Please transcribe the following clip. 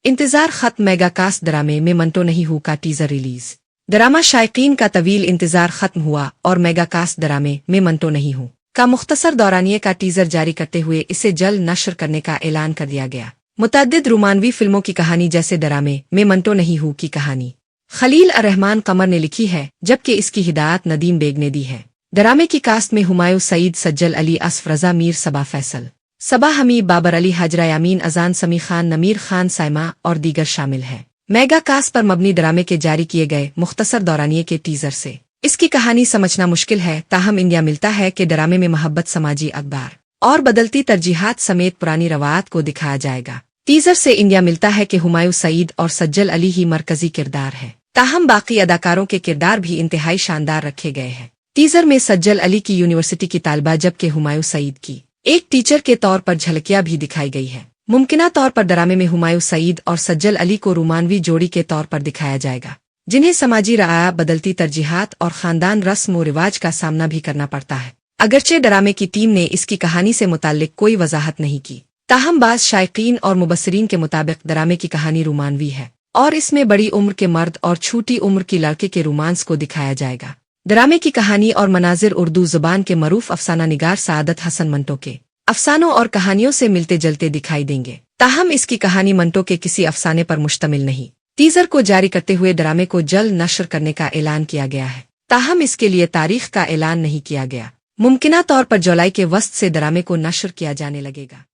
इंतजार खत्म mega cast ड्रामे में मंटो नहीं हूँ का टीजर रिलीज। ड्रामा शायकीन का तवील इंतजार खत्म हुआ और मेगा कास्ट ड्रामे में मंटो नहीं हूँ का मुख्तसर दौरानिये का टीजर जारी करते हुए इसे जल्द नश्र करने का ऐलान कर दिया गया। मुतअद्दिद रोमानवी फिल्मों की कहानी जैसे ड्रामे में मंटो नहीं हूँ की कहानी खलील रहमान कमर ने लिखी है, जबकि इसकी हिदायत नदीम बेग ने दी है। ड्रामे की कास्ट में हुमायूं सईद, सज्जल अली, असफ रजा, मीर सबा फैसल, सबा हमीद, बाबर अली, हाजरा यामीन, अजान, समी खान, नमीर खान, साइमा और दीगर शामिल हैं। मेगा कास्ट पर मबनी ड्रामे के जारी किए गए मुख्तसर दौरानिये के टीजर से इसकी कहानी समझना मुश्किल है, ताहम इंडिया मिलता है कि ड्रामे में मोहब्बत, समाजी अखबार और बदलती तरजीहात समेत पुरानी रवायत को दिखाया जाएगा। टीजर से इंडिया मिलता है कि हुमायूं सईद और सज्जल अली ही मरकजी किरदार है, ताहम बाकी अदाकारों के किरदार भी इंतहाई शानदार रखे गए हैं। टीजर में सज्जल अली की यूनिवर्सिटी की तालिबा जबकि हुमायूं सईद की एक टीचर के तौर पर झलकियां भी दिखाई गई है। मुमकिना तौर पर ड्रामे में हुमायूं सईद और सज्जल अली को रोमानवी जोड़ी के तौर पर दिखाया जाएगा, जिन्हें समाजी राया, बदलती तरजीहात और खानदान रस्म व रिवाज का सामना भी करना पड़ता है। अगरचे ड्रामे की टीम ने इसकी कहानी से मुताल्लिक कोई वजाहत नहीं की, ताहम बाज़ शायकीन और मुबस्सिरीन के मुताबिक ड्रामे की कहानी रोमानवी है और इसमें बड़ी उम्र के मर्द और छोटी उम्र की लड़के के रोमांस को दिखाया जाएगा। ड्रामे की कहानी और मनाजिर उर्दू जुबान के मरूफ अफसाना निगार सआदत हसन मंटो के अफसानों और कहानियों से मिलते जलते दिखाई देंगे, ताहम इसकी कहानी मंटो के किसी अफसाने पर मुश्तमिल नहीं। टीजर को जारी करते हुए ड्रामे को जल्द नश्र करने का ऐलान किया गया है, ताहम इसके लिए तारीख का ऐलान नहीं किया गया। मुमकिना तौर पर जुलाई के वस्त से ड्रामे को नश्र किया जाने लगेगा।